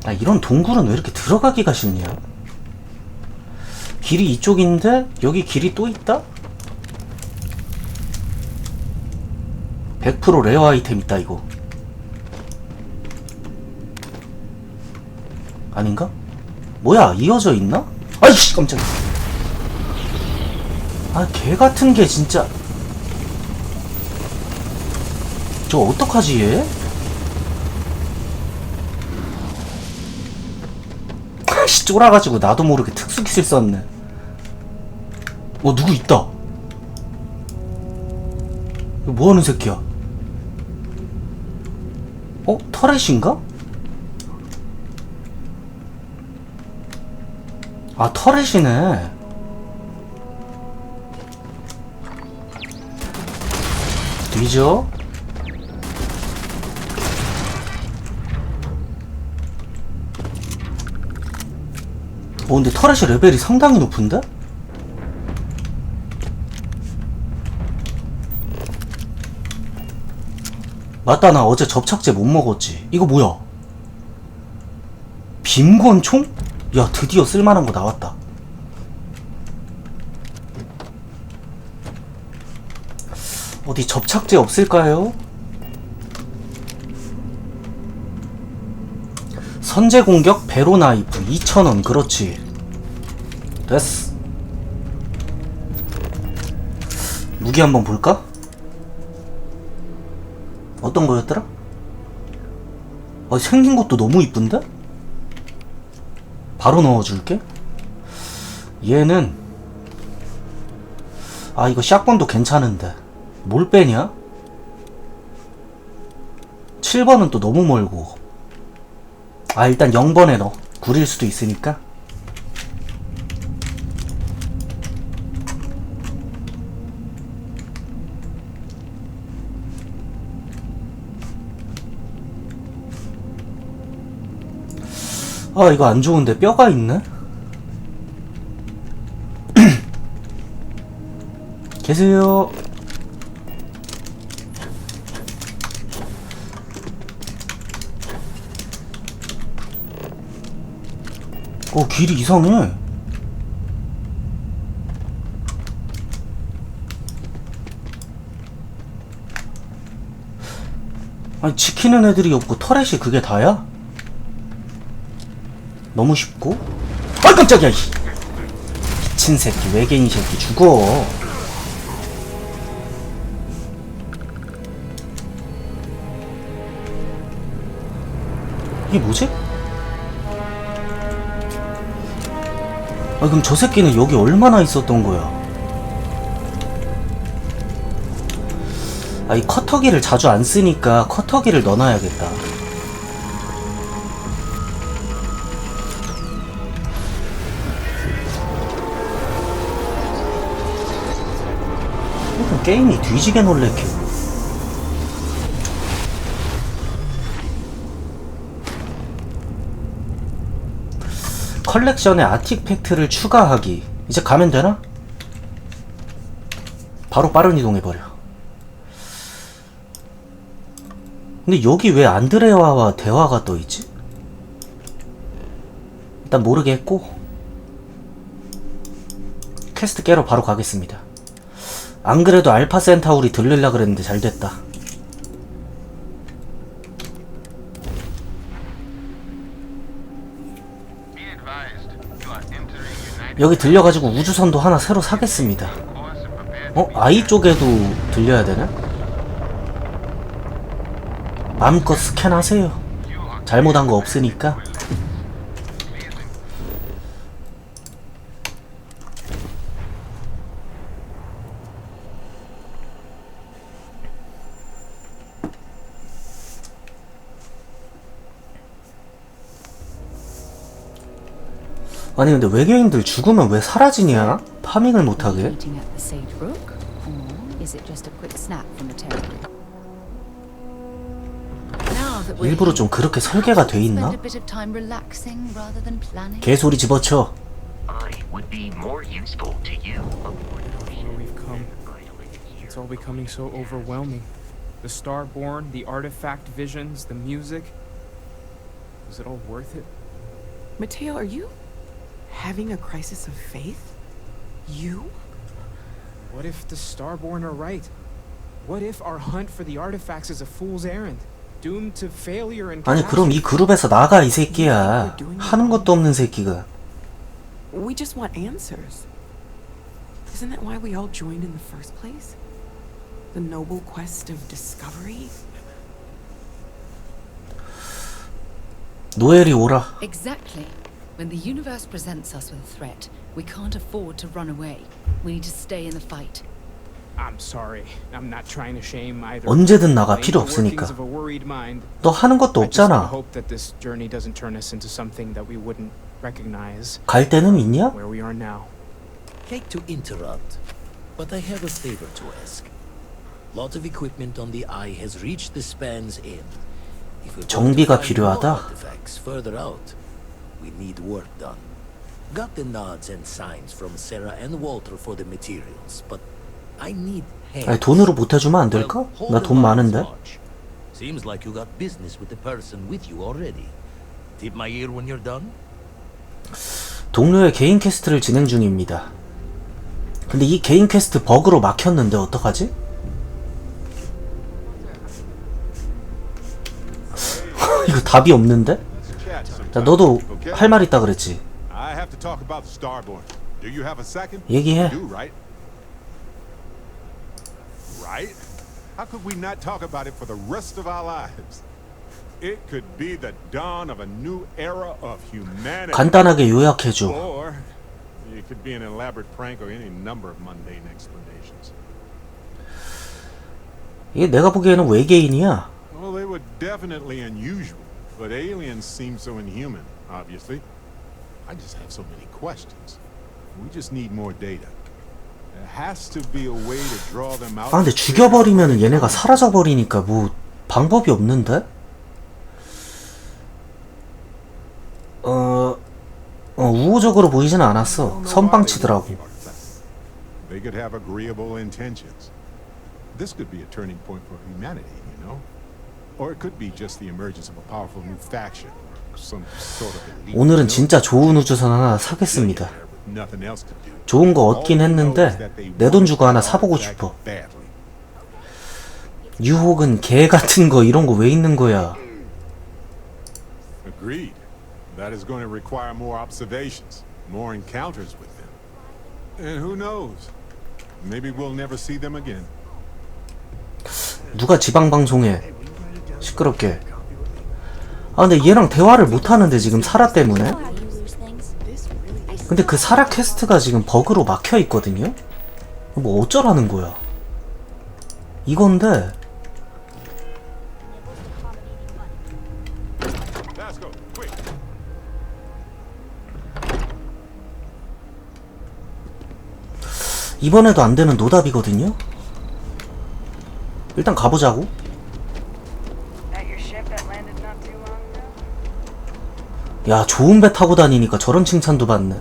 아, 이런 동굴은 왜 이렇게 들어가기가 쉽냐? 길이 이쪽인데 여기 길이 또 있다? 100% 레어 아이템 있다 이거. 아닌가? 뭐야, 이어져 있나? 아이씨, 깜짝이야. 아, 개같은 게 진짜. 저 어떡하지 얘? 아이씨, 쫄아가지고 나도 모르게 특수기술 썼네. 누구 있다. 이거 뭐하는 새끼야? 터렛인가? 아, 터렛이네. 뒤져? 근데 터렛의 레벨이 상당히 높은데? 맞다, 나 어제 접착제 못 먹었지. 이거 뭐야? 빔권총? 야, 드디어 쓸만한 거 나왔다. 어디 접착제 없을까요? 선제 공격 배로 나이프 2,000원. 그렇지. 됐어. 무기 한번 볼까? 어떤 거였더라? 생긴 것도 너무 이쁜데? 바로 넣어줄게. 얘는 이거 샷건도 괜찮은데 뭘 빼냐? 7번은 또 너무 멀고. 일단 0번에 넣어. 구릴 수도 있으니까. 이거 안 좋은데 뼈가 있네? 계세요. 길이 이상해. 아니, 지키는 애들이 없고 터렛이 그게 다야? 너무 쉽고? 깜짝이야! 미친 새끼, 외계인 새끼, 죽어. 이게 뭐지? 그럼 저 새끼는 여기 얼마나 있었던 거야? 이 커터기를 자주 안 쓰니까 커터기를 넣어놔야겠다. 게임이 뒤지게 놀래켜. 컬렉션에 아티팩트를 추가하기. 이제 가면 되나? 바로 빠른 이동해버려. 근데 여기 왜 안드레아와 대화가 떠있지? 일단 모르겠고 퀘스트 깨러 바로 가겠습니다. 안 그래도 알파 센타우리 들르려 그랬는데 잘됐다. 여기 들려가지고 우주선도 하나 새로 사겠습니다. 아이 쪽에도 들려야 되나? 마음껏 스캔하세요. 잘못한 거 없으니까. 아니 근데 외계인들 죽으면 왜 사라지냐? 파밍을 못하게? 일부러 좀 그렇게 설계가 돼 있나? 개소리 집어쳐. It's all becoming so overwhelming. The Starborn, the artifact visions, the music. Was it all worth it? Mateo, are you having a crisis of faith? You? What if the Starborn are right? What if our hunt for the artifacts is a fool's errand? Doomed to failure and 아니 그럼 이 그룹에서 나가 이 새끼야. 하는 것도 없는 새끼가. We just want answers. Isn't that why we all joined in the first place? The noble quest of discovery? 노엘이 오라. Exactly. When the universe presents us with a threat, we can't afford to run away. We need to stay in the fight. I'm sorry. I'm not trying to shame either. 언제든 나가. 필요 없으니까. 너 하는 것도 없잖아. hope that this journey doesn't turn us into something that we wouldn't recognize. 갈 데는 있냐? Where we are now. Hate to interrupt, but I have a favor to ask. Lot of equipment on the eye has reached the span's end. If we're going to 정비가 find more 필요하다. artifacts further out, we need work done. Got the nods and signs from Sarah and Walter for the materials, but I need hands. 아니 돈으로 보태주면 안 될까? Well, hold 나 the 돈 lines, 많은데. Marge. Seems like you got business with the person with you already. Tip my ear when you're done. 동료의 개인 퀘스트를 진행 중입니다. 근데 이 개인 퀘스트 버그로 막혔는데 어떡하지? 이거 답이 없는데? 자, 너도 할 말 있다 그랬지? 얘기해. Right? How could we not talk about it for the rest of our lives? It could be the dawn of a new era of humanity. 간단하게 요약해줘. Or it could be an elaborate prank or any number of mundane explanations. 이게 내가 보기에는 외계인이야. Well, they were definitely unusual, but aliens seem so inhuman, obviously. I just have so many questions. We just need more data. There has to be a way to draw them out. 아 근데 죽여버리면은 얘네가 사라져버리니까 뭐 방법이 없는데? 우호적으로 보이진 않았어. 선빵치더라고. They could have agreeable intentions. This could be a turning point for humanity, you know? Or it could be just the emergence of a powerful new faction or some sort of elite. 오늘은 진짜 좋은 우주선 하나 사겠습니다. Nothing else to do. 좋은 거 얻긴 했는데 내 돈 주고 하나 사보고 싶어. 유혹은 개 같은 거 이런 거 왜 있는 거야? Agreed. That is going to require more observations, more encounters with them. And who knows? Maybe we'll never see them again. 누가 지방 방송에 시끄럽게. 아 근데 얘랑 대화를 못 하는데 지금 사라 때문에. 근데 그 사라 퀘스트가 지금 버그로 막혀 있거든요. 뭐 어쩌라는 거야? 이건데. 이번에도 안 되면 노답이거든요. 일단 가보자고. 야, 좋은 배 타고 다니니까 저런 칭찬도 받네.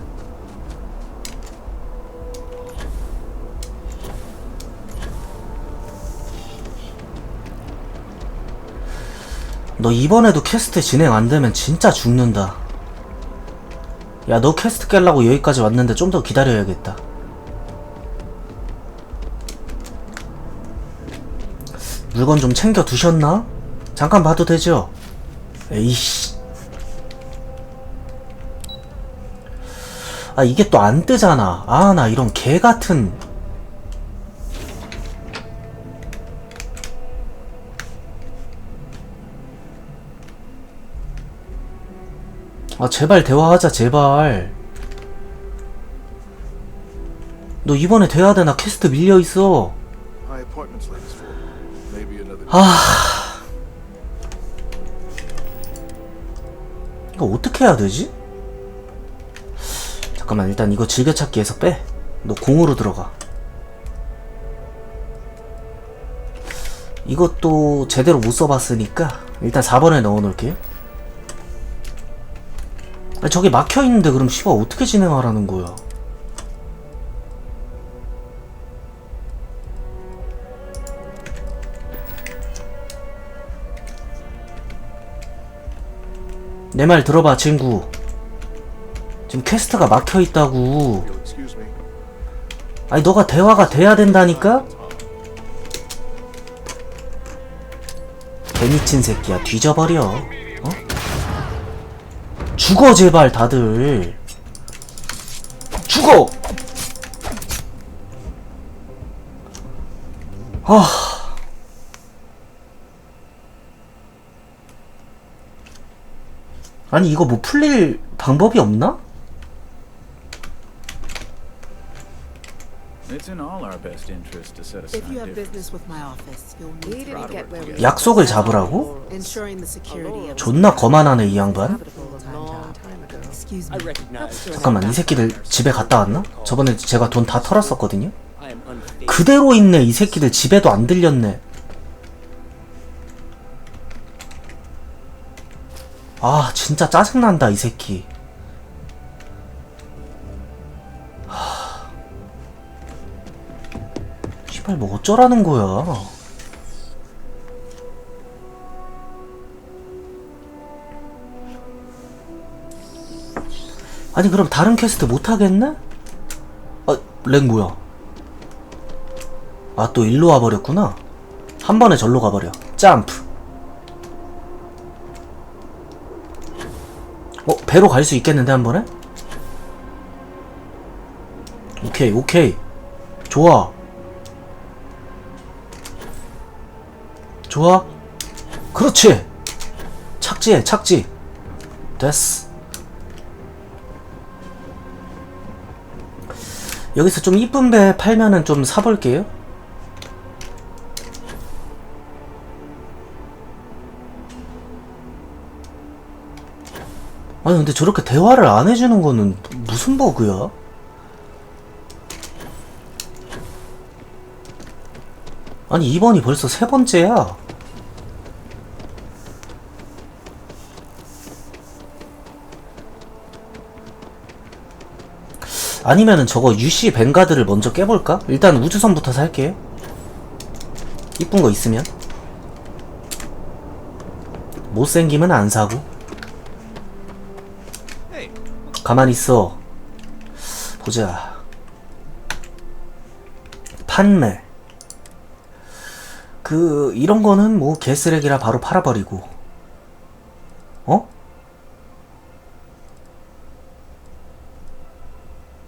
너 이번에도 퀘스트 진행 안 되면 진짜 죽는다. 야, 너 퀘스트 깨려고 여기까지 왔는데 좀 더 기다려야겠다. 물건 좀 챙겨 두셨나? 잠깐 봐도 되죠? 에이씨. 아, 이게 또 안 뜨잖아. 아, 나 이런 개 같은. 아, 제발 대화하자, 제발. 너 이번에 돼야 돼. 나 퀘스트 밀려있어. 이거 어떻게 해야 되지? 잠깐만, 일단 이거 즐겨찾기에서 빼. 너 공으로 들어가. 이것도 제대로 못 써봤으니까 일단 4번에 넣어놓을게요. 아니, 저게 막혀있는데 그럼 씨발 어떻게 진행하라는 거야? 내 말 들어봐 친구. 지금 퀘스트가 막혀있다고. 아니 너가 대화가 돼야 된다니까? 개미친 새끼야 뒤져버려. 어? 죽어 제발 다들. 죽어! 아니 이거 뭐 풀릴 방법이 없나? It's in all our best interest to set aside If you have differences. business with my office, you'll need to get where we 약속을 잡으라고? ensuring the security of 존나 거만하네 이 양반. Excuse me. 잠깐만 이 새끼들 집에 갔다 왔나? 저번에 제가 돈 다 털었었거든요? 그대로 있네. 이 새끼들 집에도 안 들렸네. 아 진짜 짜증난다 이 새끼. 씨발 뭐 어쩌라는 거야. 아니 그럼 다른 퀘스트 못하겠네? 아 렉 뭐야. 아 또 일로 와버렸구나. 한 번에 절로 가버려. 점프. 배로 갈 수 있겠는데 한 번에? 오케이 오케이 좋아 좋아. 그렇지. 착지해 착지. 됐어. 여기서 좀 이쁜 배 팔면은 좀 사볼게요. 아니 근데 저렇게 대화를 안 해주는 거는 무슨 버그야? 아니 이번이 벌써 세 번째야. 아니면은 저거 UC 뱅가드를 먼저 깨볼까? 일단 우주선부터 살게요. 이쁜 거 있으면. 못생기면 안 사고. 가만히 있어. 보자. 판매. 이런 거는 뭐 개쓰레기라 바로 팔아버리고. 어?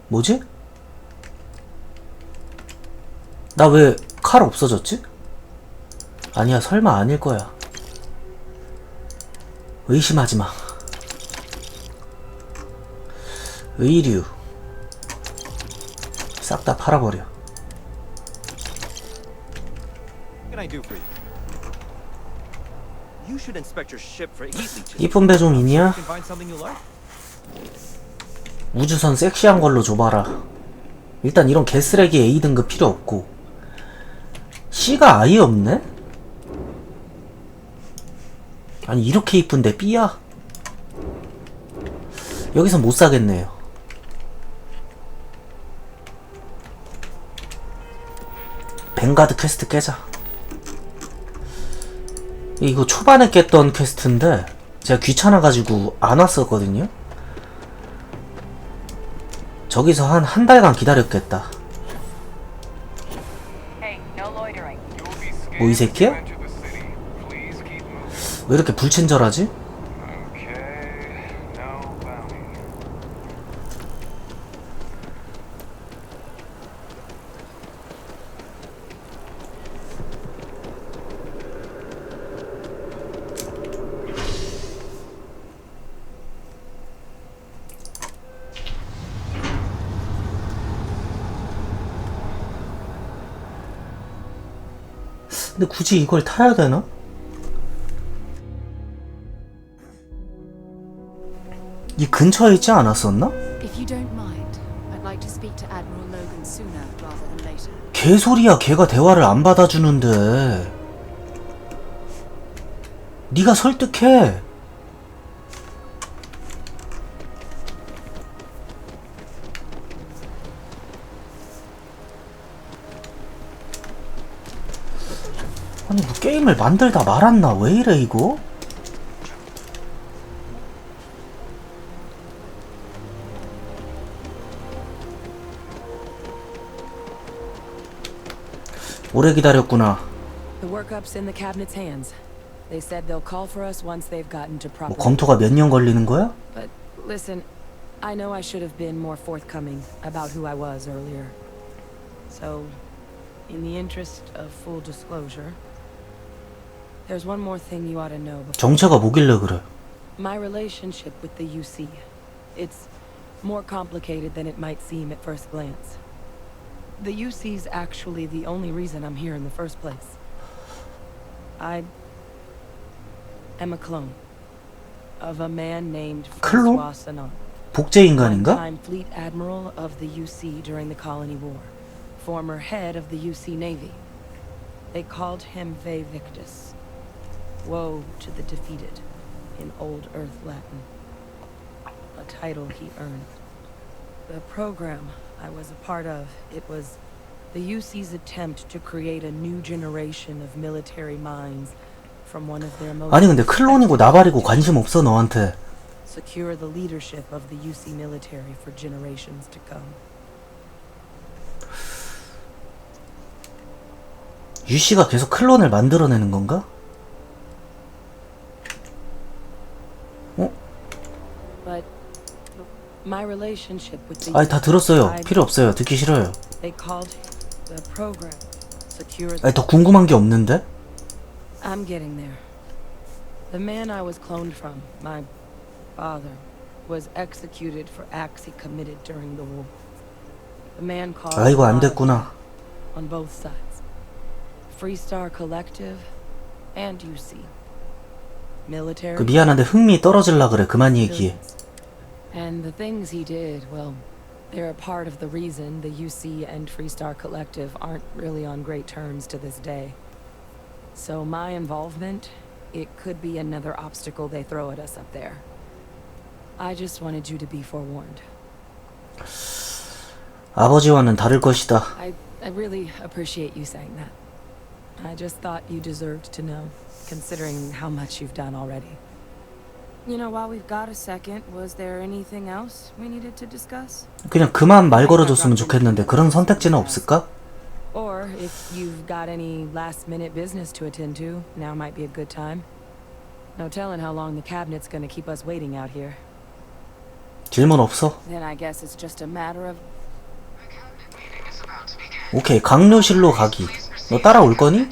뭐지? 나 왜 칼 없어졌지? 아니야 설마 아닐 거야. 의심하지 마. 의류 싹 다 팔아버려. 이쁜 배 좀 있냐? 우주선 섹시한 걸로 줘봐라. 일단 이런 개쓰레기 A등급 필요 없고. C가 아예 없네? 아니 이렇게 이쁜데 B야? 여기서 못 사겠네요. 뱅가드 퀘스트 깨자. 이거 초반에 깼던 퀘스트인데 제가 귀찮아가지고 안 왔었거든요. 저기서 한 달간 기다렸겠다. 뭐 이 새끼야? 왜 이렇게 불친절하지? 근데 굳이 이걸 타야 되나? 이 근처에 있지 않았었나? If you don't mind, I'd like to speak to Admiral Logan sooner rather than later. 개소리야. 걔가 대화를 안 받아주는데. 네가 설득해. 아니 뭐 게임을 만들다 말았나? 왜 이래 이거? 오래 기다렸구나. The workup's in the cabinet's hands. They said they'll call for us once they've gotten to proper. 뭐 검토가 몇 년 걸리는 거야? But listen, I know I should have been more forthcoming about who I was earlier. So, in the interest of full disclosure, there's one more thing you ought to know. 정체가 뭐길래 그래? My relationship with the UC. It's more complicated than it might seem at first glance. The UC's actually the only reason I'm here in the first place. I am a clone of a man named Francois Sanon. 복제 인간인가? One-time fleet admiral of the UC during the Colony War, former head of the UC Navy. They called him Ve Victus. Woe to the defeated, in Old Earth Latin. A title he earned. The program I was a part of, it was the UC's attempt to create a new generation of military minds from one of their most. 아니 근데 클론이고 나발이고 관심 없어 너한테. Secure the leadership of the UC military for generations to come. 유씨가 계속 클론을 만들어내는 건가? 어? But my relationship with the 아니 다 들었어요. 필요 없어요. 듣기 싫어요. They called the program secure. 아니 더 궁금한 게 없는데? I'm getting there. The man I was cloned from, my father, was executed for acts he committed during the war. The man caused 아 이거 안 됐구나. on both sides. Freestar Collective and UC. Military. 그 미안한데 흥미 떨어질라 그래. 그만 얘기해. And the things he did, well, they're a part of the reason the UC and Freestar Collective aren't really on great terms to this day. So my involvement, it could be another obstacle they throw at us up there. I just wanted you to be forewarned. 아버지와는 다를 것이다. I really appreciate you saying that. I just thought you deserved to know, considering how much you've done already. You know, while we've got a second, was there anything else we needed to discuss? 그냥 그만 말 걸어줬으면 좋겠는데 그런 선택지는 없을까? Or if you've got any last-minute business to attend to, now might be a good time. No telling how long the cabinet's gonna keep us waiting out here. 질문 없어? Then I guess it's just a matter of. 오케이 강료실로 가기. 너 따라올 거니?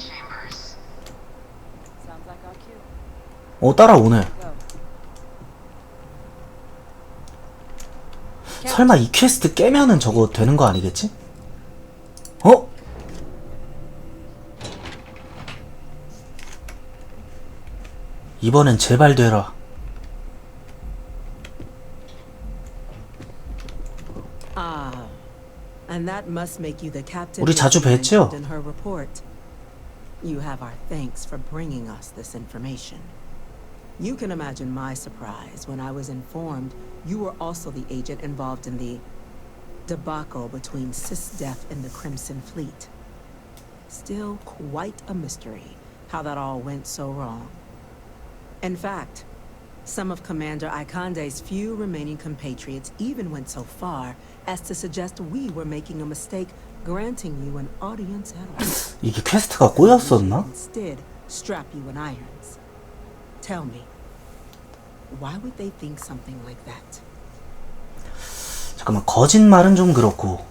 따라오네. 설마 이 퀘스트 깨면은 저거 되는 거 아니겠지? 어? 이번엔 제발 되라. And that must make you the captain. 우리 자주 뵀죠? In her report. You have our thanks for bringing us this information. You can imagine my surprise when I was informed you were also the agent involved in the debacle between SysDef and the Crimson Fleet. Still quite a mystery how that all went so wrong. In fact, some of Commander Ikande's few remaining compatriots even went so far as to suggest we were making a mistake granting you an audience at all. 이게 퀘스트가 꼬였었나? Instead, strap you in irons. Tell me, why would they think something like that? 잠깐만 거짓말은 좀 그렇고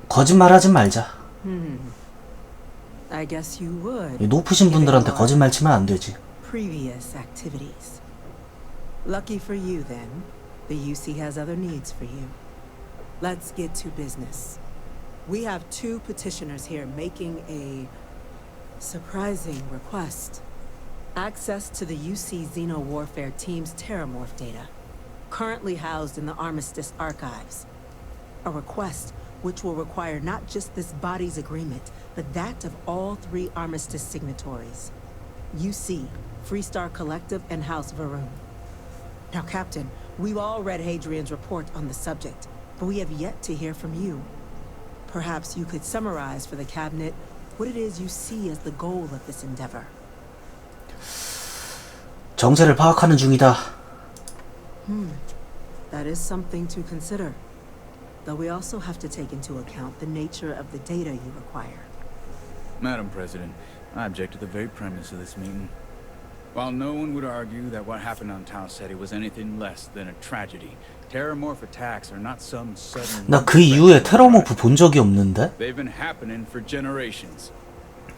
거짓말하지 말자. I guess you would. 높으신 분들한테 거짓말 치면 안 되지. Previous activities. Lucky for you then, the UC has other needs for you. Let's get to business. We have two petitioners here making a surprising request. Access to the UC Xeno Warfare Team's Terramorph data, currently housed in the Armistice archives. A request which will require not just this body's agreement, but that of all three Armistice signatories. UC, Freestar Collective, and House Varun. Now, Captain, we've all read Hadrian's report on the subject, but we have yet to hear from you. Perhaps you could summarize for the Cabinet what it is you see as the goal of this endeavor. 정체를 파악하는 중이다. That is something to consider. Though we also have to take into account the nature of the data you require. Madam President, I object to the very premise of this meeting. While no one would argue that what happened on Tau Ceti was anything less than a tragedy, terrormorph attacks are not some sudden... 나 그 이후에 테러모프 본 적이 없는데? They've been happening for generations.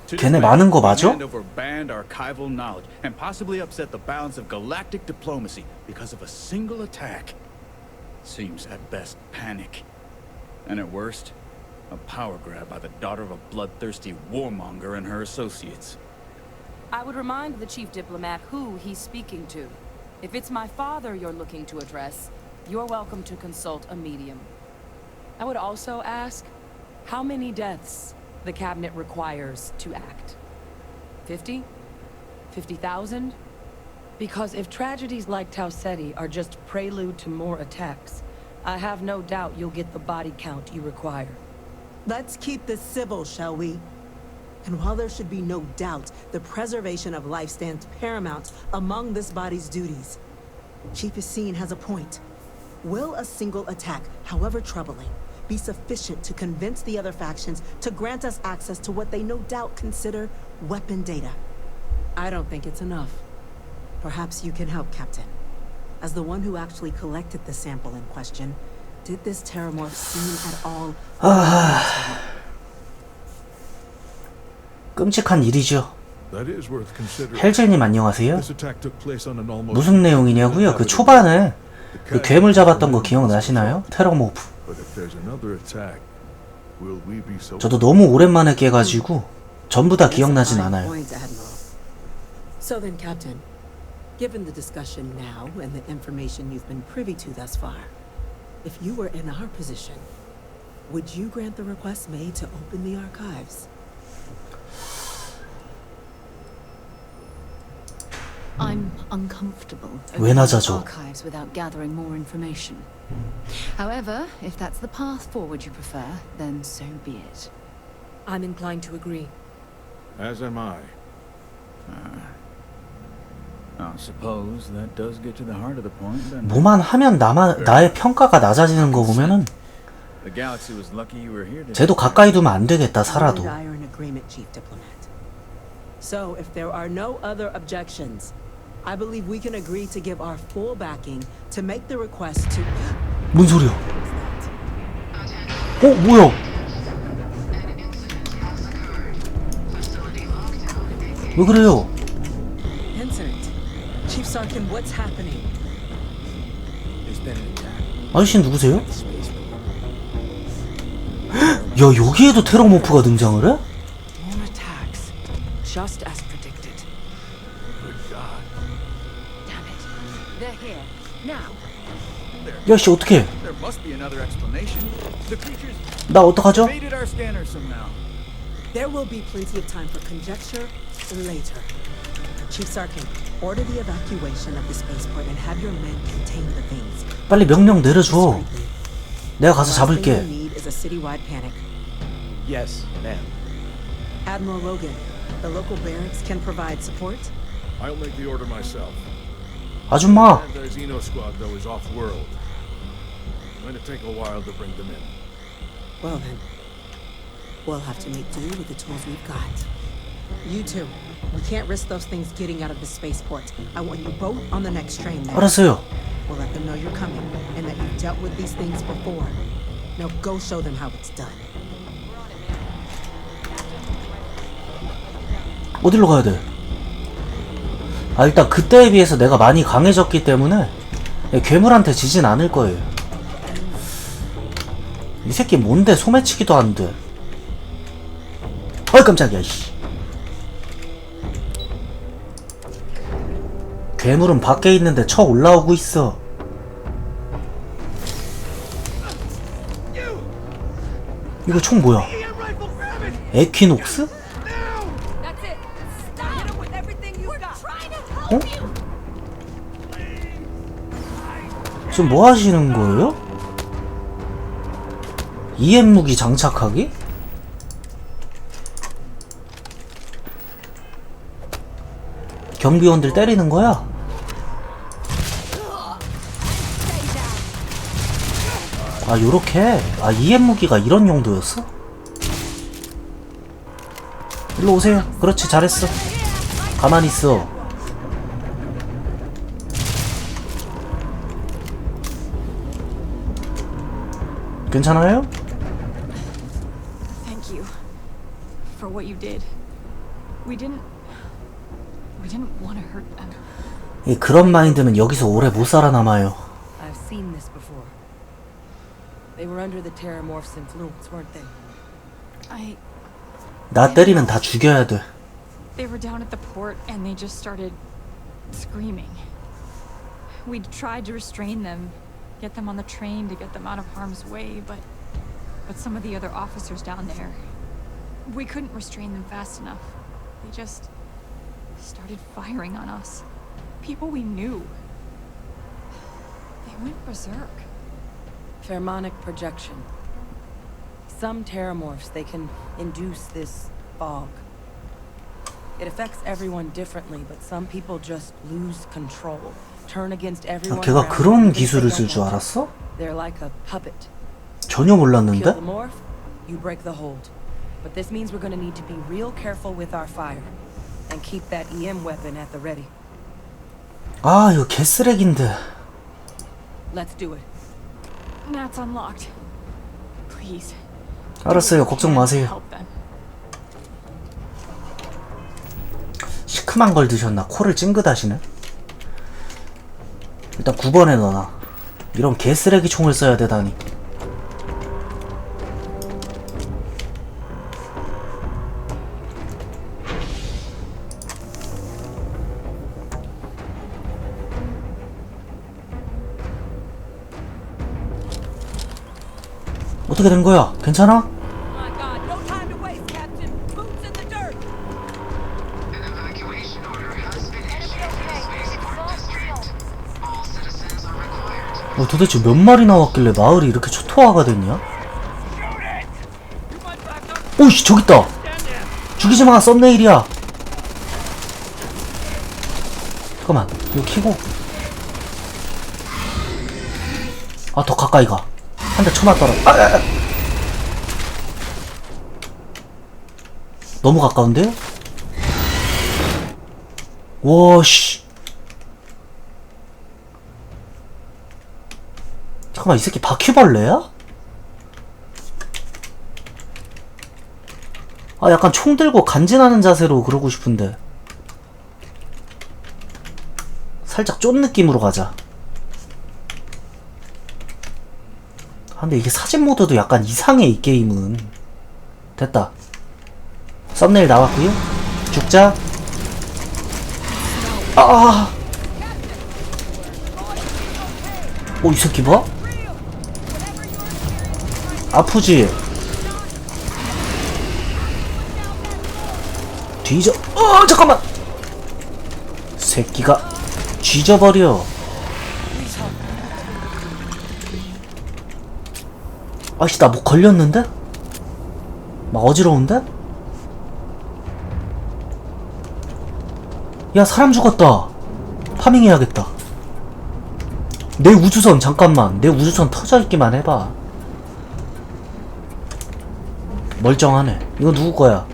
걔네 많은 거 맞아? Banned archival knowledge and possibly upset the balance of galactic diplomacy because of a single attack. Seems at best panic, and at worst, a power grab by the daughter of a bloodthirsty warmonger and her associates. I would remind the chief diplomat who he's speaking to. If it's my father you're looking to address, you're welcome to consult a medium. I would also ask how many deaths the cabinet requires to act. 50? 50,000? Because if tragedies like Tau Ceti are just prelude to more attacks, I have no doubt you'll get the body count you require. Let's keep this civil, shall we? And while there should be no doubt, the preservation of life stands paramount among this body's duties. Chief Yassine has a point. Will a single attack, however troubling, be sufficient to convince the other factions to grant us access to what they no doubt consider weapon data? I don't think it's enough. Perhaps you can help, Captain. As the one who actually collected the sample in question, did this terramorph seem at all... 끔찍한 일이죠. That is worth considering. 헬젤님 안녕하세요. This attack took place on an almost 무슨 내용이냐고요? 그 초반에 그 괴물 잡았던 거 기억나시나요? 테러모프. But if there's another attack, will we be so... 저도 너무 오랜만에 깨가지고 전부 다 기억나진 않아요. So then, Captain, given the discussion now and the information you've been privy to thus far, if you were in our position, would you grant the request made to open the archives? I'm uncomfortable 왜 opening 낮아져? archives without gathering more information. However, if that's the path forward you prefer, then so be it. I'm inclined to agree. As am I. I suppose that does get to the heart of the point, then. 뭐만 하면 나의 평가가 낮아지는 거 보면은 The galaxy was lucky you were here today. 쟤도 가까이 두면 안 되겠다 살아도. You and I are in agreement, Chief Diplomat. So, if there are no other objections, I believe we can agree to give our full backing to make the request to... 뭔 소리야? 뭐야? 왜 그래요? Incident. Chief Sarkin, what's happening? There's been an attack. 아저씨 누구세요? 야 여기에도 테러모프가 등장을 해? More attacks. Just as predicted. Good God. Damn it. They're here. Now. 야씨 어떡해? There must be another explanation. The creatures 나 어떡하죠? evaded our scanner somehow. There will be plenty of time for conjecture later. Chief Sarkin, order the evacuation of the spaceport and have your men contain the things. 빨리 명령 내려줘. 내가 가서 The last thing 잡을게. we need is a citywide panic. Yes, ma'am. Admiral Logan, the local barracks can provide support. I'll make the order myself. 아줌마. And their Xeno squad, though, is off-world. Going to take a while to bring them in. Well then, we'll have to make do with the tools we've got. You two, we can't risk those things getting out of the spaceport. I want you both on the next train there. 알았어요. We'll let them know you're coming and that you've dealt with these things before. Now go show them how it's done. 어디로 가야 돼? 아 일단 그때에 비해서 내가 많이 강해졌기 때문에 괴물한테 지진 않을 거예요. 이 새끼 뭔데 소매치기도 안 돼. 어이 깜짝이야 씨. 괴물은 밖에 있는데 쳐 올라오고 있어. 이거 총 뭐야? 에퀴녹스? 어? 지금 뭐 하시는 거예요? EM 무기 장착하기? 경비원들 때리는 거야? 아 요렇게? 아 EM 무기가 이런 용도였어? 일로 오세요. 그렇지, 잘했어. 가만히 있어. 괜찮아요? Thank you for what you did. We didn't want to hurt them. 이 그런 마인드면 여기서 오래 못 살아남아요. I've seen this before. They were under the Terramorph's influence, weren't they? 나 때리면 다 죽여야 돼. They were down at the port and they just started screaming. We tried to restrain them, get them on the train to get them out of harm's way, but some of the other officers down there, we couldn't restrain them fast enough. They just started firing on us. People we knew. They went berserk. Pheromonic projection. Some Terramorphs, they can induce this fog. It affects everyone differently, but some people just lose control. Turn against everyone. 걔가 그런 기술을 쓸 줄 알았어? They're like a puppet. 전혀 몰랐는데? Kill the morph, you break the hold. But this means we're gonna need to be real careful with our fire. And keep that EM weapon at the ready. 아 이거 개쓰레기인데. Let's do it. That's unlocked. Please. 알았어요, 걱정 마세요. Help them. 시큼한 걸 드셨나? 코를 찡긋하시네. 일단 9번에 넣어놔. 이런 개쓰레기 총을 써야 되다니. 어떻게 된 거야? 괜찮아? 도대체 몇 마리 나왔길래 마을이 이렇게 초토화가 됐냐? 오이씨, 저기 있다. 죽이지마, 썸네일이야. 잠깐만, 이거 키고. 아, 더 가까이 가. 한 대 쳐맞더라. 너무 가까운데요? 와씨. 잠깐만, 이 새끼 바퀴벌레야? 아, 약간 총 들고 간지나는 자세로 그러고 싶은데 살짝 쫀 느낌으로 가자. 아, 근데 이게 사진 모드도 약간 이상해, 이 게임은. 됐다. 썸네일 나왔구요. 죽자. 이 새끼 봐? 아프지? 뒤져. 잠깐만. 새끼가 뒤져버려. 아씨, 나 뭐 걸렸는데? 막 어지러운데? 야, 사람 죽었다. 파밍해야겠다. 내 우주선, 잠깐만. 내 우주선 터져있기만 해봐. 멀쩡하네. 이거 누구 거야?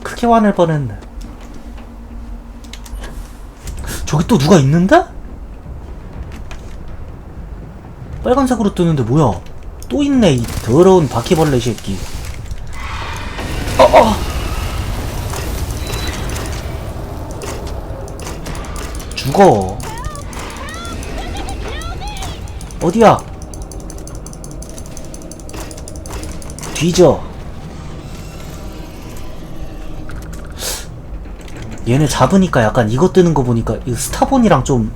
크게 화낼 뻔했네. 저기 또 누가 있는데? 빨간색으로 뜨는데 뭐야? 또 있네, 이 더러운 바퀴벌레 새끼. 죽어. 어디야? 뒤져. 얘네 잡으니까 약간 이거 뜨는 거 보니까 이거 스타본이랑 좀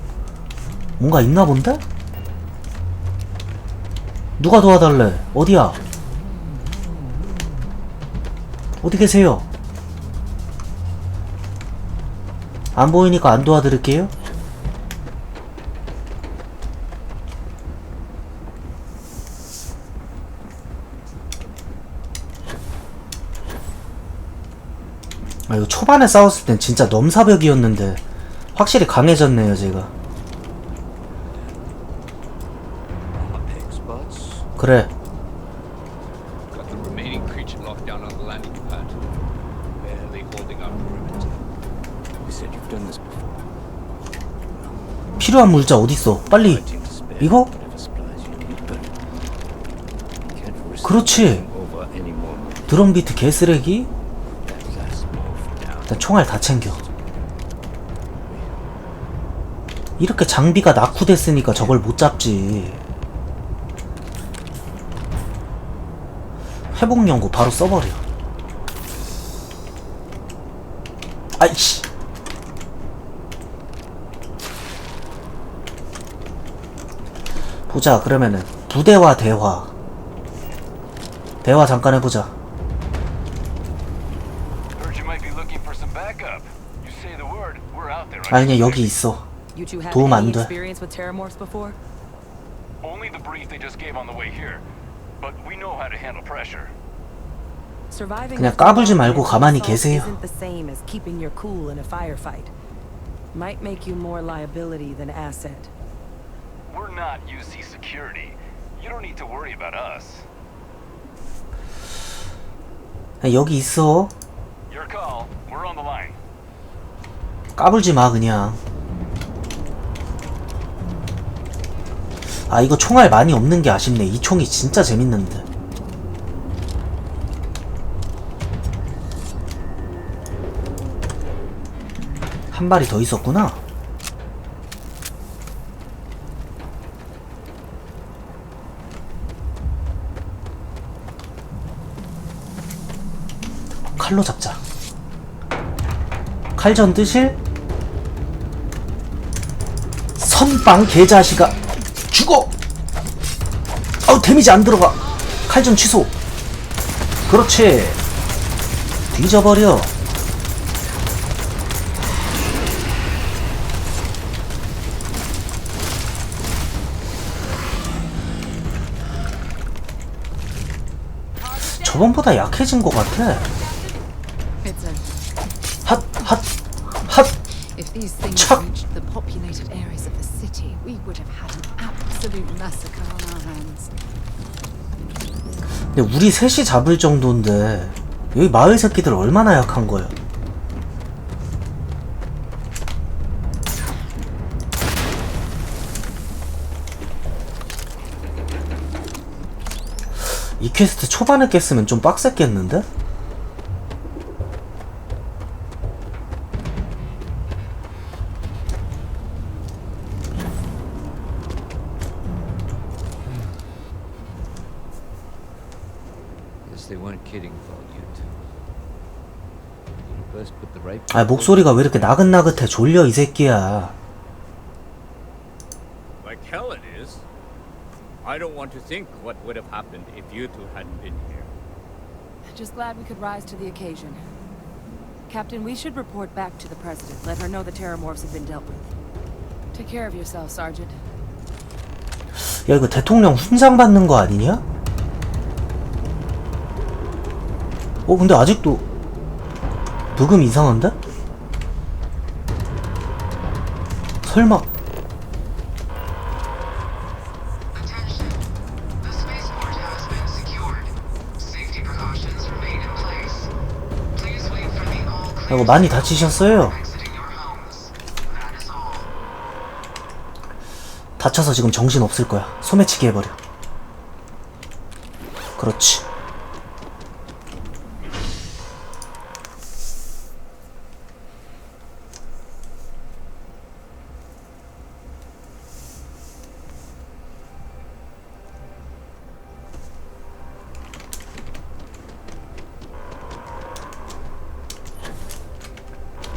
뭔가 있나 본데? 누가 도와달래? 어디야? 어디 계세요? 안 보이니까 안 도와드릴게요. 아, 이거 초반에 싸웠을 땐 진짜 넘사벽이었는데 확실히 강해졌네요, 제가. 그래. Got the remaining creature locked down on the landing pad. Barely holding our perimeter. You said you've done this before. 필요한 물자 어딨어? 빨리. 이거? 그렇지. 드럼 비트 개쓰레기? 일단 총알 다 챙겨. 이렇게 장비가 낙후됐으니까 저걸 못 잡지. 회복 연구 바로 써버려. 아이씨. 보자. 그러면은 부대와 대화 잠깐 해보자. 아니 그냥 여기 있어. 도움 안 돼. 그냥 까불지 말고 가만히 계세요. Might make you more liability than asset. We're not UC security. You don't need to worry about us. 여기 있어. Your call. We're on the line. 까불지 마 그냥. 아 이거 총알 많이 없는 게 아쉽네. 이 총이 진짜 재밌는데. 한 발이 더 있었구나. 칼로 잡자. 칼전 뜨실? 선빵 개자식아 죽어! 아우 데미지 안 들어가. 칼전 취소. 그렇지. 뒤져버려. 저번보다 약해진 것 같아. 핫! If these things 착! reached the populated areas of the city, we would have had an absolute massacre on our hands. 근데 우리 셋이 잡을 정도인데 여기 마을 새끼들 얼마나 약한 거야. 이 퀘스트 초반에 깼으면 좀 빡셌겠는데? 아 목소리가 왜 이렇게 나긋나긋해. 졸려 이 새끼야. Like hell it is. I don't want to think what would have happened if you two hadn't been here. Just glad we could rise to the occasion. Captain, we should report back to the President. Let her know the terramorphs have been dealt with. Take care of yourself, Sergeant. 야 이거 대통령 훈장 받는 거 아니냐? 근데 아직도 부금 이상한데? 설마 이거 많이 다치셨어요? 다쳐서 지금 정신 없을 거야. 소매치기 해버려. 그렇지.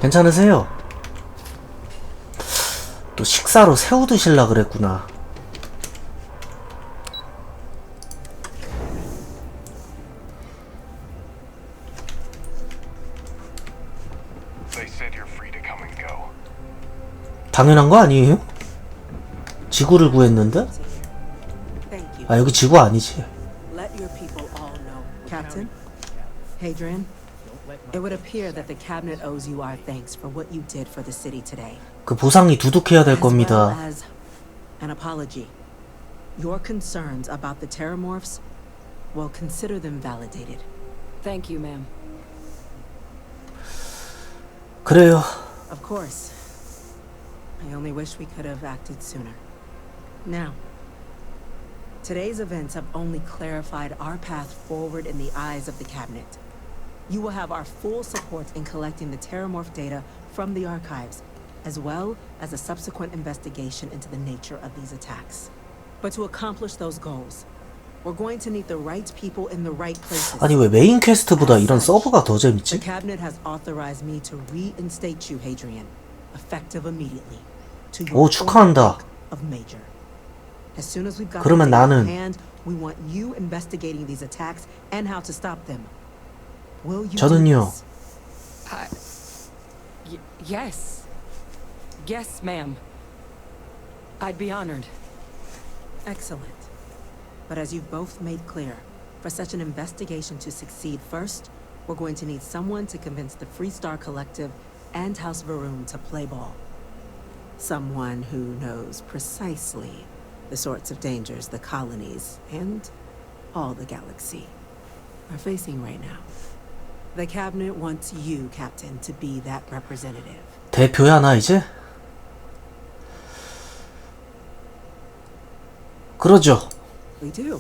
괜찮으세요? 또 식사로 새우 드실라 그랬구나. 당연한 거 아니에요? 지구를 구했는데? 아 여기 지구 아니지. Captain, Hadrian, it would appear that the cabinet owes you our thanks for what you did for the city today. 그 보상이 두둑해야 될 겁니다. As an apology. Your concerns about the Terramorphs, well, consider them validated. Thank you, ma'am. 그래요. Of course. I only wish we could have acted sooner. Now, today's events have only clarified our path forward in the eyes of the Cabinet. You will have our full support in collecting the Terramorph data from the archives, as well as a subsequent investigation into the nature of these attacks. But to accomplish those goals, we're going to need the right people in the right places. 아니 왜 메인 퀘스트보다 이런 서브가 더 The 재밌지? Cabinet has authorized me to reinstate you, Hadrian, effective immediately. To 오, your 축하한다. rank of Major. As soon as we've got 그러면 the data 나는- in hand, we want you investigating these attacks and how to stop them. Will you 저는요. do this? Yes. Yes, ma'am. I'd be honored. Excellent. But as you've both made clear, for such an investigation to succeed first, we're going to need someone to convince the Freestar Collective and House Varun to play ball. Someone who knows precisely the sorts of dangers the colonies and all the galaxy are facing right now. The Cabinet wants you, Captain, to be that representative. 대표야 나 이제? 그러죠. We do.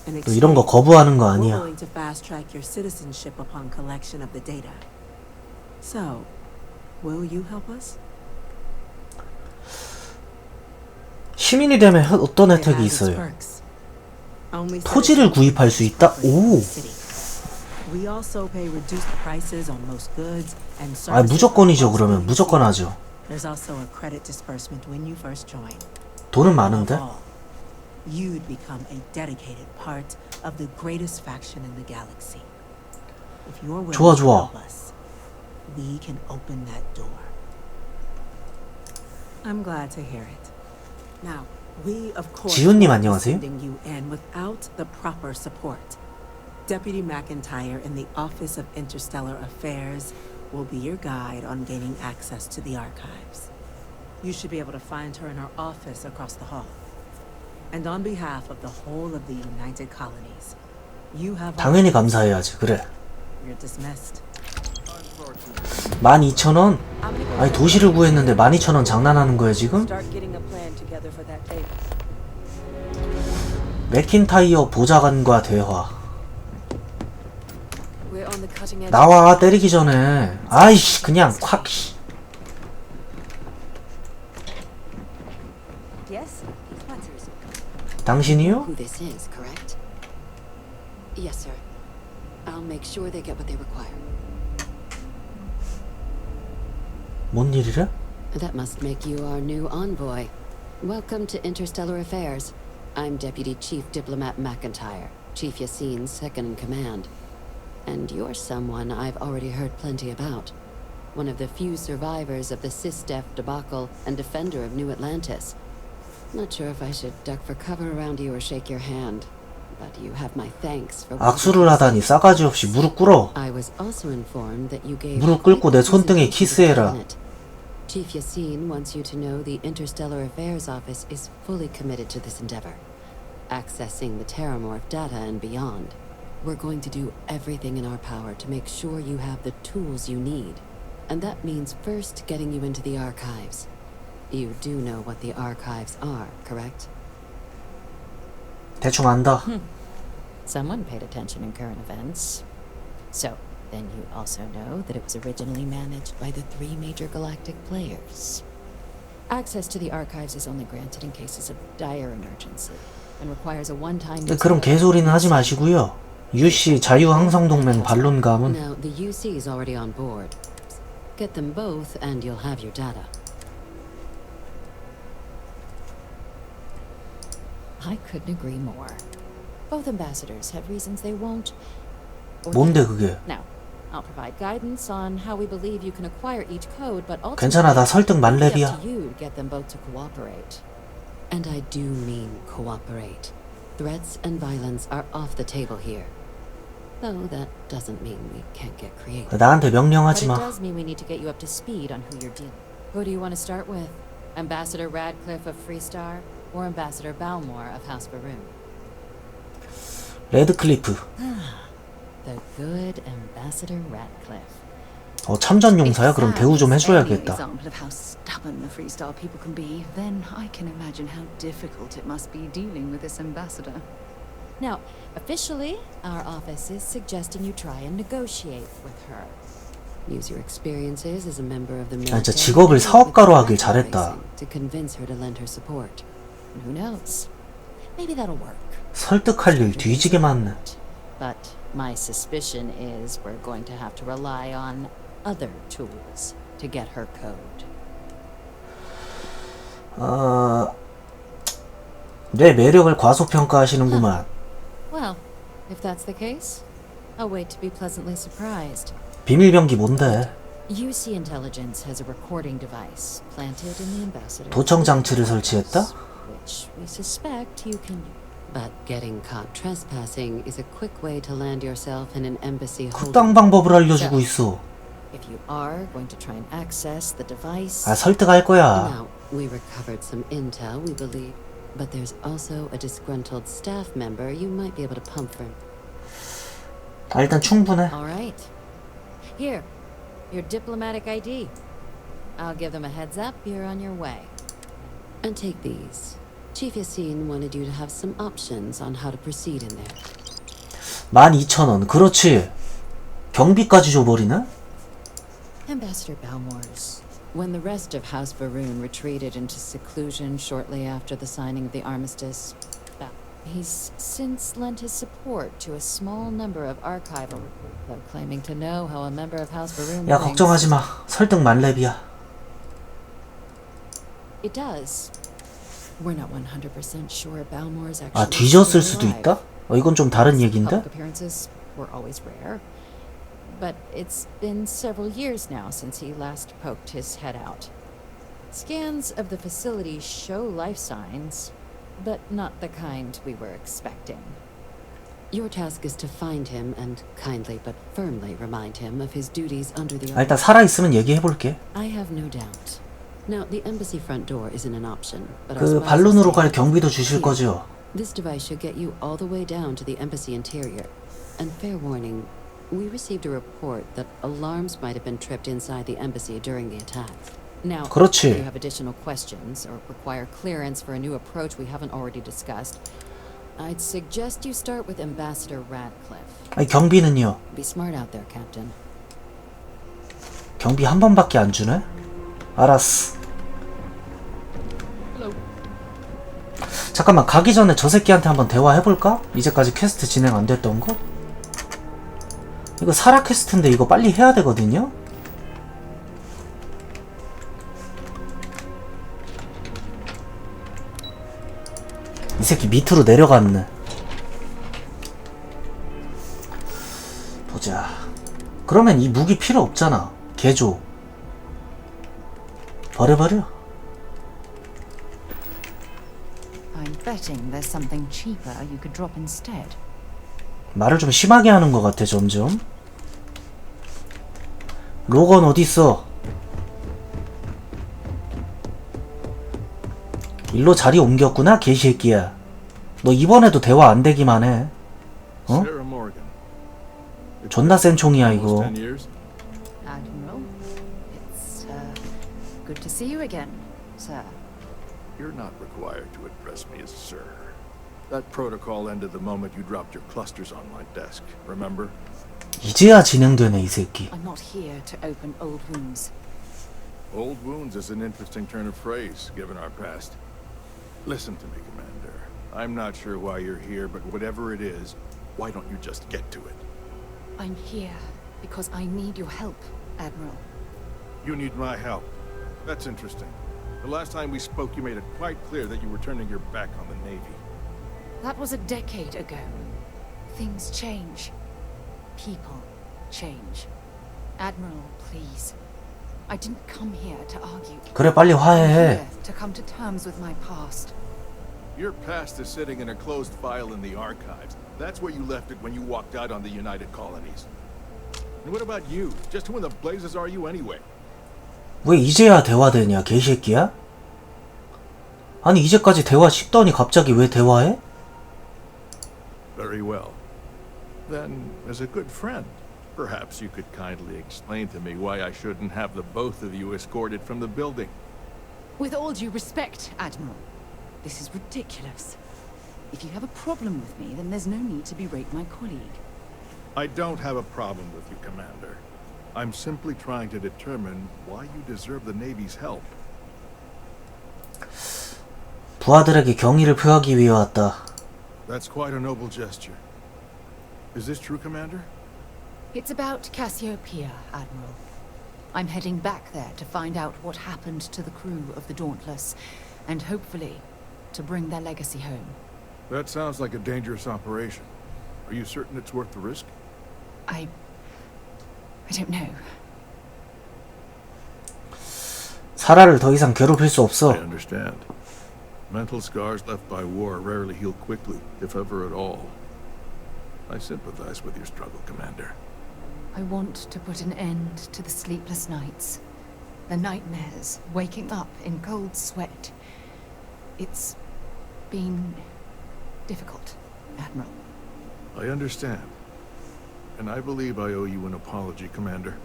In 또 이런 거 거부하는 거 we're 아니야. willing to fast track your citizenship upon collection of the data. So, will you help us? 시민이 되면 어떤 It 혜택이 has its 있어요? perks. Only 토지를 구입할 수 있다? 오! We also pay reduced prices on most goods and 아 services. 무조건이죠. 그러면 무조건 하죠. There's also a credit disbursement when you first join. 돈은 Above 많은데? all, you'd become a dedicated part of the greatest faction in the galaxy. If you're willing 좋아, to 좋아. help us, we can open that door. I'm glad to hear it. Now, we of course 지훈님 won't be 안녕하세요. sending you in without the proper support. Deputy McIntyre in the Office of Interstellar Affairs will be your guide on gaining access to the archives. You should be able to find her in her office across the hall. And on behalf of the whole of the United Colonies, you have 당연히 감사해야지. 그래. You're dismissed. 12,000원? 아니 도시를 구했는데 12,000원 장난하는 거야 지금? Start getting a plan together for that data. 맥킨타이어 보좌관과 대화. We're on the cutting edge. 나와 때리기 전에. 아이씨 그냥 콱. 씨. Yes, Spencer's. 당신이요? Who this is, correct? Yes, sir. I'll make sure they get what they require. 뭔 일이래? That must make you our new envoy. Welcome to Interstellar Affairs. I'm Deputy Chief Diplomat McIntyre, Chief Yassine's second in command. And you're someone I've already heard plenty about. One of the few survivors of the SysDef debacle and defender of New Atlantis. Not sure if I should duck for cover around you or shake your hand, but you have my thanks for. 악수를 하다니 싸가지 없이 무릎 꿇어. I was also informed that you gave 무릎 꿇고 내 손등에 키스해라. Chief Yassine wants you to know the Interstellar Affairs Office is fully committed to this endeavor, accessing the Terramorph data and beyond. We're going to do everything in our power to make sure you have the tools you need, and that means first getting you into the archives. You do know what the archives are, correct? 대충 안다. Someone paid attention in current events. So, then you also know that it was originally managed by the 3 major galactic players. Access to the archives is only granted in cases of dire emergency and requires a one-time. 그럼 개소리는 하지 마시고요. UC 자유항상동맹 반론감은 Now, the UC is already on board. Get them both and you'll have your data. I couldn't agree more. Both ambassadors have reasons they won't. 뭔데 그게? Now, I'll provide guidance on how we believe you can acquire each code, but ultimately 괜찮아 나 설득 It's 만렙이야. up to you to get them both to cooperate. And I do mean cooperate. Threats and violence are off the table here. Though that doesn't mean we can't get creative. 나한테 But 명령하지 it 마. does mean we need to get you up to speed on who you're dealing. Who do you want to start with? Ambassador Radcliffe of Freestar? or Ambassador Balmore of House Baroon? 레드클리프. The good Ambassador Radcliffe. 참전 용사야? 그럼 대우 좀 해줘야겠다. Example of how stubborn the Freestar people can be. Then I can imagine how difficult it must be dealing with this ambassador. Now, officially, our office is suggesting you try and negotiate with her. Use your experiences as a member of the 진짜 military. 직업을 사업가로 하길 잘했다. To convince her to lend her support. And who knows? Maybe that'll work. 설득할 일 뒤지게 많네. But my suspicion is we're going to have to rely on other tools to get her code. 내 매력을 과소평가하시는구만. Well, if that's the case, I'll wait to be pleasantly surprised. 비밀병기 뭔데? UC Intelligence has a recording device planted in the ambassador. 도청 장치를 설치했다? Which we suspect you can use. But getting caught trespassing is a quick way to land yourself in an embassy 극당 방법을 알려주고 있어. If you are going to try and access the device. 설득할 거야. Now, we recovered some intel, we believe, but there's also a disgruntled staff member you might be able to pump from. 일단 충분해. All right. Here, your diplomatic ID. I'll give them a heads up. You're on your way. And take these. Chief Yassine wanted you to have some options on how to proceed in there. 12,000원. 그렇지. 경비까지 줘버리네? Ambassador Balmores, when the rest of House Baroon retreated into seclusion shortly after the signing of the armistice, he's since lent his support to a small number of archival, though claiming to know how a member of House Baroon 야, 걱정하지 마. 설득 만렙이야. It does. We're not 100% sure Balmore's actually 뒤졌을 수도 있다? 이건 좀 다른 얘긴데? Public appearances were always rare. But it's been several years now since he last poked his head out. Scans of the facility show life signs, but not the kind we were expecting. Your task is to find him and kindly but firmly remind him of his duties under the 일단 살아있으면 얘기해볼게. I have no doubt. Now, the embassy front door isn't an option, but 그 반론으로 갈 경비도 주실 거죠? This device should get you all the way down to the embassy interior. And fair warning, we received a report that alarms might have been tripped inside the embassy during the attack. Now, 그렇지. if you have additional questions or require clearance for a new approach we haven't already discussed, I'd suggest you start with Ambassador Radcliffe. 경비는요? Be smart out there, Captain. 경비 한 번밖에 안 주네? 알았어. 잠깐만, 가기 전에 저 새끼한테 한번 대화해볼까? 이제까지 퀘스트 진행 안 됐던 거? 이거 사라 퀘스트인데 이거 빨리 해야 되거든요? 이 새끼 밑으로 내려갔네. 보자. 그러면 이 무기 필요 없잖아. 개줘. 버려버려. I'm betting there's something cheaper you could drop instead. 말을 좀 심하게 하는 것 같아 점점. 로건 어딨어? 일로 자리 옮겼구나 개새끼야. 너 이번에도 대화 안 되기만 해. 어? 존나 센 총이야 이거. Admiral, it's good to see you again, sir. You're not required to address me as sir. That protocol ended the moment you dropped your clusters on my desk, remember? 이제야 진행되네 이 새끼. I'm not here to open old wounds. Old wounds is an interesting turn of phrase, given our past. Listen to me, Commander. I'm not sure why you're here, but whatever it is, why don't you just get to it? I'm here because I need your help, Admiral. You need my help. That's interesting. The last time we spoke, you made it quite clear that you were turning your back on the Navy. That was a decade ago. Things change. People change. Admiral, please. I didn't come here to argue. 그래 빨리 화해해. To come to terms with my past. Your past is sitting in a closed file in the archives. That's where you left it when you walked out on the United Colonies. And what about you? Just who in the blazes are you anyway? 왜 이제야 대화되냐 개새끼야? 아니 이제까지 대화 쉽더니 갑자기 왜 대화해? Very well. Then, as a good friend, perhaps you could kindly explain to me why I shouldn't have the both of you escorted from the building. With all due respect, Admiral, this is ridiculous. If you have a problem with me, then there's no need to berate my colleague. I don't have a problem with you, Commander. I'm simply trying to determine why you deserve the Navy's help. 부하들에게 경의를 표하기 위해 왔다. That's quite a noble gesture. Is this true, Commander? It's about Cassiopeia, Admiral. I'm heading back there to find out what happened to the crew of the Dauntless, and hopefully, to bring their legacy home. That sounds like a dangerous operation. Are you certain it's worth the risk? I don't know. 사라를 더 이상 괴롭힐 수 없어. I understand. Mental scars left by war rarely heal quickly, if ever at all. I sympathize with your struggle, Commander. I want to put an end to the sleepless nights, the nightmares, waking up in cold sweat. It's been difficult, Admiral. I understand. And I believe I owe you an apology, Commander.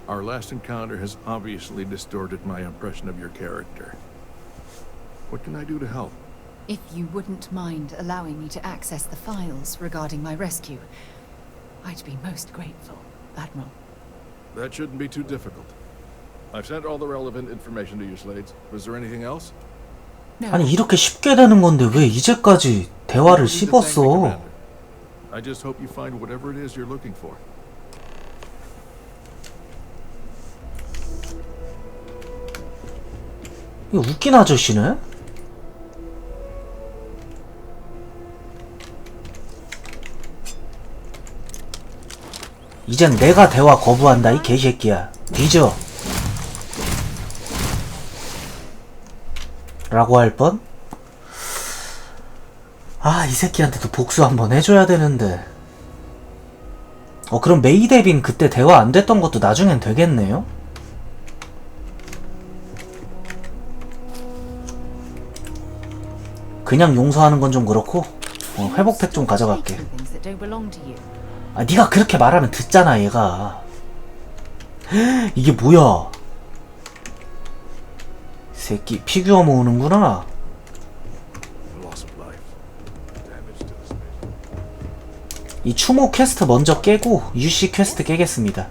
Our last encounter has obviously distorted my impression of your character. What can I do to help? If you wouldn't mind allowing me to access the files regarding my rescue, I'd be most grateful, Admiral. That shouldn't be too difficult. I've sent all the relevant information to you, Slades. Was there anything else? 아니 이렇게 쉽게 되는 건데 왜 이제까지 대화를 씹었어? I just hope you find whatever it is you're looking for. 이거 웃긴 아저씨네? 이젠 내가 대화 거부한다 이 개새끼야. 뒤져. 라고 할 뻔? 아, 이 새끼한테도 복수 한번 해줘야 되는데. 그럼 메이데빈 그때 대화 안 됐던 것도 나중엔 되겠네요? 그냥 용서하는 건 좀 그렇고 회복팩 좀 가져갈게. 아, 네가 그렇게 말하면 듣잖아 얘가. 이게 뭐야? 새끼 피규어 모으는구나. 이 추모 퀘스트 먼저 깨고 UC 퀘스트 깨겠습니다.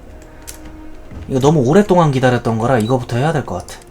이거 너무 오랫동안 기다렸던 거라 이거부터 해야 될 것 같아.